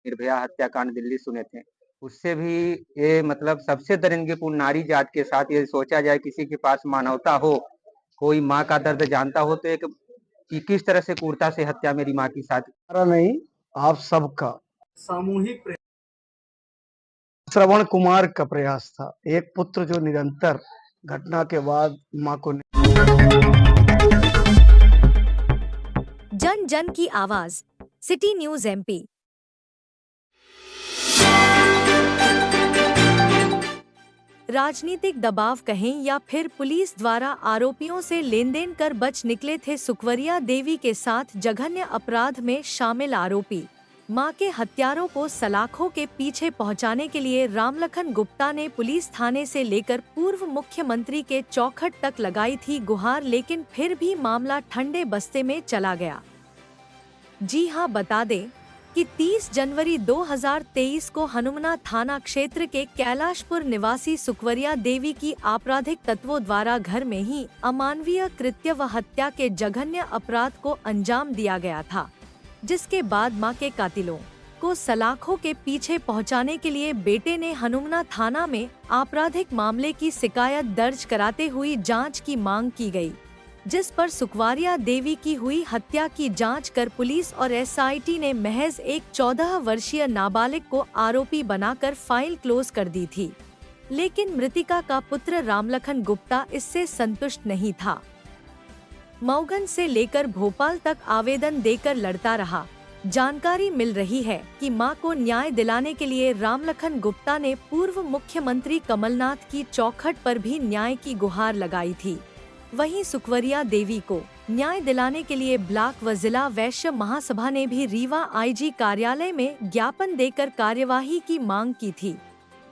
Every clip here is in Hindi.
निर्भया हत्याकांड दिल्ली सुने थे, उससे भी ये मतलब सबसे दरिंदगीपूर्ण नारी जात के साथ ये सोचा जाए किसी के पास मानवता हो, कोई माँ का दर्द जानता हो तो एक कि किस तरह से क्रूरता से हत्या मेरी माँ की साथ हमारा नहीं, आप सबका सामूहिक प्रयास। श्रवण कुमार का प्रयास था, एक पुत्र जो निरंतर घटना के बाद मां को जन जन की आवाज, सिटी न्यूज एमपी। राजनीतिक दबाव कहें या फिर पुलिस द्वारा आरोपियों से लेन देन कर बच निकले थे सुखवरिया देवी के साथ जघन्य अपराध में शामिल आरोपी। मां के हत्यारों को सलाखों के पीछे पहुंचाने के लिए रामलखन गुप्ता ने पुलिस थाने से लेकर पूर्व मुख्यमंत्री के चौखट तक लगाई थी गुहार, लेकिन फिर भी मामला ठंडे बस्ते में चला गया। जी हां, बता दें कि 30 जनवरी 2023 को हनुमना थाना क्षेत्र के कैलाशपुर निवासी सुखवरिया देवी की आपराधिक तत्वों द्वारा घर में ही अमानवीय कृत्य व हत्या के जघन्य अपराध को अंजाम दिया गया था, जिसके बाद मां के कातिलों को सलाखों के पीछे पहुंचाने के लिए बेटे ने हनुमना थाना में आपराधिक मामले की शिकायत दर्ज कराते हुई जांच की मांग की गई, जिस पर सुखवरिया देवी की हुई हत्या की जांच कर पुलिस और एसआईटी ने महज एक 14 वर्षीय नाबालिग को आरोपी बनाकर फाइल क्लोज कर दी थी। लेकिन मृतिका का पुत्र रामलखन गुप्ता इससे संतुष्ट नहीं था। मऊगंज से लेकर भोपाल तक आवेदन देकर लड़ता रहा। जानकारी मिल रही है कि मां को न्याय दिलाने के लिए रामलखन गुप्ता ने पूर्व मुख्यमंत्री कमलनाथ की चौखट पर भी न्याय की गुहार लगाई थी। वहीं सुखवरिया देवी को न्याय दिलाने के लिए ब्लॉक व जिला वैश्य महासभा ने भी रीवा आईजी कार्यालय में ज्ञापन देकर कार्यवाही की मांग की थी।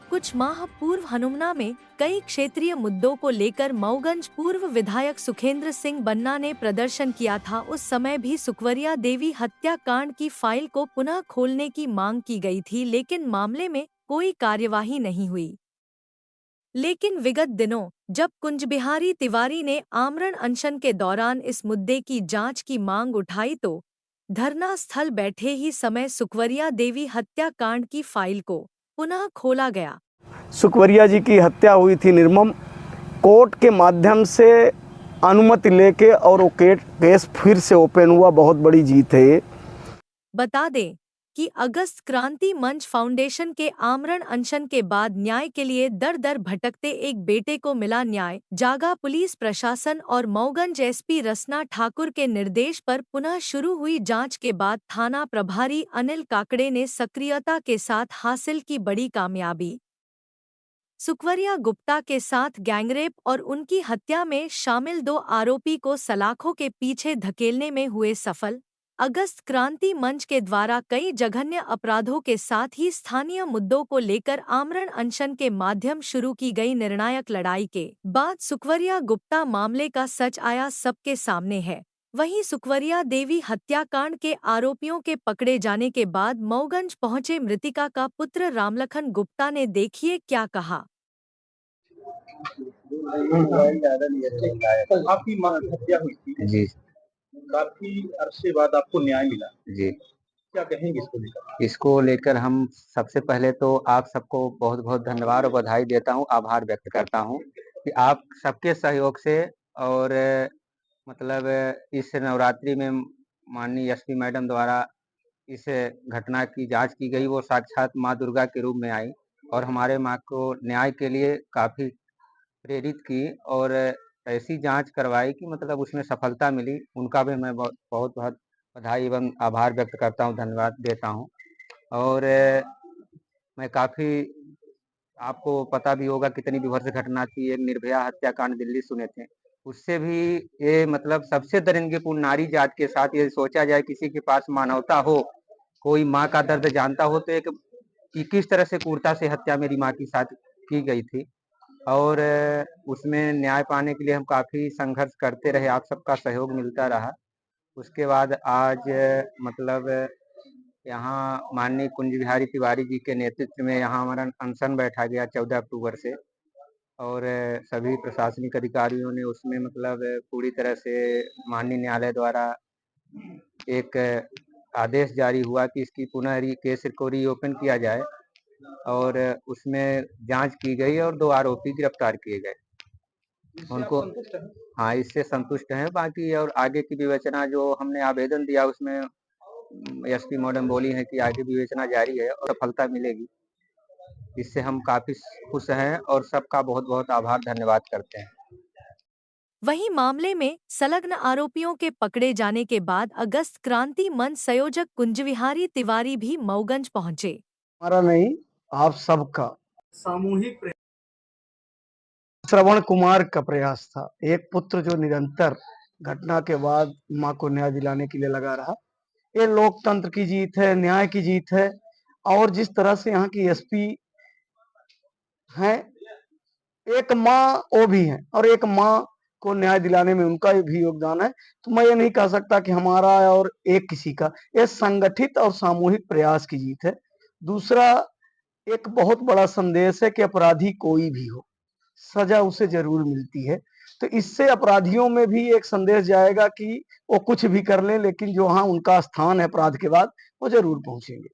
कुछ माह पूर्व हनुमना में कई क्षेत्रीय मुद्दों को लेकर मऊगंज पूर्व विधायक सुखेंद्र सिंह बन्ना ने प्रदर्शन किया था। उस समय भी सुखवरिया देवी हत्याकांड की फाइल को पुनः खोलने की मांग की गई थी, लेकिन मामले में कोई कार्यवाही नहीं हुई। लेकिन विगत दिनों जब कुंजबिहारी तिवारी ने आमरण अनशन के दौरान इस मुद्दे की जांच की मांग उठाई तो धरना स्थल बैठे ही समय सुखवरिया देवी हत्याकांड की फाइल को पुनः खोला गया। सुखवरिया जी की हत्या हुई थी निर्मम, कोर्ट के माध्यम से अनुमति लेके और वो केस फिर से ओपन हुआ, बहुत बड़ी जीत है ये। बता दें कि अगस्त क्रांति मंच फाउंडेशन के आमरण अनशन के बाद न्याय के लिए दर दर भटकते एक बेटे को मिला न्याय। जागा पुलिस प्रशासन और मऊगंज एसपी रसना ठाकुर के निर्देश पर पुनः शुरू हुई जांच के बाद थाना प्रभारी अनिल काकड़े ने सक्रियता के साथ हासिल की बड़ी कामयाबी। सुखवरिया गुप्ता के साथ गैंगरेप और उनकी हत्या में शामिल 2 आरोपी को सलाखों के पीछे धकेलने में हुए सफल। अगस्त क्रांति मंच के द्वारा कई जघन्य अपराधों के साथ ही स्थानीय मुद्दों को लेकर आमरण अनशन के माध्यम शुरू की गई निर्णायक लड़ाई के बाद सुखवरिया गुप्ता मामले का सच आया सबके सामने है। वहीं सुखवरिया देवी हत्याकांड के आरोपियों के पकड़े जाने के बाद मऊगंज पहुंचे मृतिका का पुत्र रामलखन गुप्ता ने देखिए क्या कहा। आपकी मां की हत्या हुई थी जी काफी अरसे बाद आपको न्याय मिला, जी। क्या कहेंगे इसको लेकर? इसको लेकर हम सबसे पहले तो आप सबको बहुत बहुत धन्यवाद और बधाई देता हूँ, आभार व्यक्त करता हूँ कि आप सबके सहयोग से और मतलब इस नवरात्रि में माननीय एसपी मैडम द्वारा इस घटना की जांच की गई, वो साक्षात माँ दुर्गा के रूप में आई और हमारे माँ को न्याय के लिए काफ़ी प्रेरित की और ऐसी जांच करवाई कि मतलब उसमें सफलता मिली। उनका भी मैं बहुत बहुत बधाई एवं आभार व्यक्त करता हूँ, धन्यवाद देता हूँ। और मैं काफ़ी, आपको पता भी होगा कितनी विभत्स घटना थी, एक निर्भया हत्याकांड दिल्ली सुने थे, उससे भी ये मतलब सबसे दरिंदगीपूर्ण नारी जात के साथ ये सोचा जाए किसी के पास मानवता हो, कोई माँ का दर्द जानता हो तो एक कि किस तरह से क्रूरता से हत्या मेरी माँ की साथ की गई थी। और उसमें न्याय पाने के लिए हम काफ़ी संघर्ष करते रहे, आप सबका सहयोग मिलता रहा। उसके बाद आज मतलब यहाँ माननीय कुंजबिहारी तिवारी जी के नेतृत्व में यहाँ हमारा अनशन बैठा गया 14 अक्टूबर से और सभी प्रशासनिक अधिकारियों ने उसमें मतलब पूरी तरह से माननीय न्यायालय द्वारा एक आदेश जारी हुआ कि इसकी पुनः केस को रीओपन किया जाए और उसमें जांच की गई और 2 आरोपी गिरफ्तार किए गए। उनको हाँ, इससे संतुष्ट हैं। बाकी और आगे की विवेचना जो हमने आवेदन दिया उसमें एसपी मैडम बोली हैं कि आगे विवेचना जारी है और सफलता मिलेगी। इससे हम काफी खुश हैं और सबका बहुत-बहुत आभार धन्यवाद करते हैं। वहीं मामले में संलग्न आरोपियों के पकड़े जाने के बाद अगस्त क्रांति मंच संयोजक कुंजविहारी तिवारी भी मऊगंज पहुंचे। हमारा नहीं, आप सबका सामूहिक प्रयास श्रवण कुमार का प्रयास था। एक पुत्र जो निरंतर घटना के बाद मां को न्याय दिलाने के लिए लगा रहा। ये लोकतंत्र की जीत है, न्याय की जीत है। और जिस तरह से यहाँ की एसपी हैं, एक माँ वो भी है और एक माँ को न्याय दिलाने में उनका भी योगदान है। तो मैं ये नहीं कह सकता कि हमारा और एक किसी का, ये संगठित और सामूहिक प्रयास की जीत है। दूसरा, एक बहुत बड़ा संदेश है कि अपराधी कोई भी हो, सजा उसे जरूर मिलती है। तो इससे अपराधियों में भी एक संदेश जाएगा कि वो कुछ भी कर लें, लेकिन जो हाँ उनका स्थान है अपराध के बाद, वो जरूर पहुंचेंगे।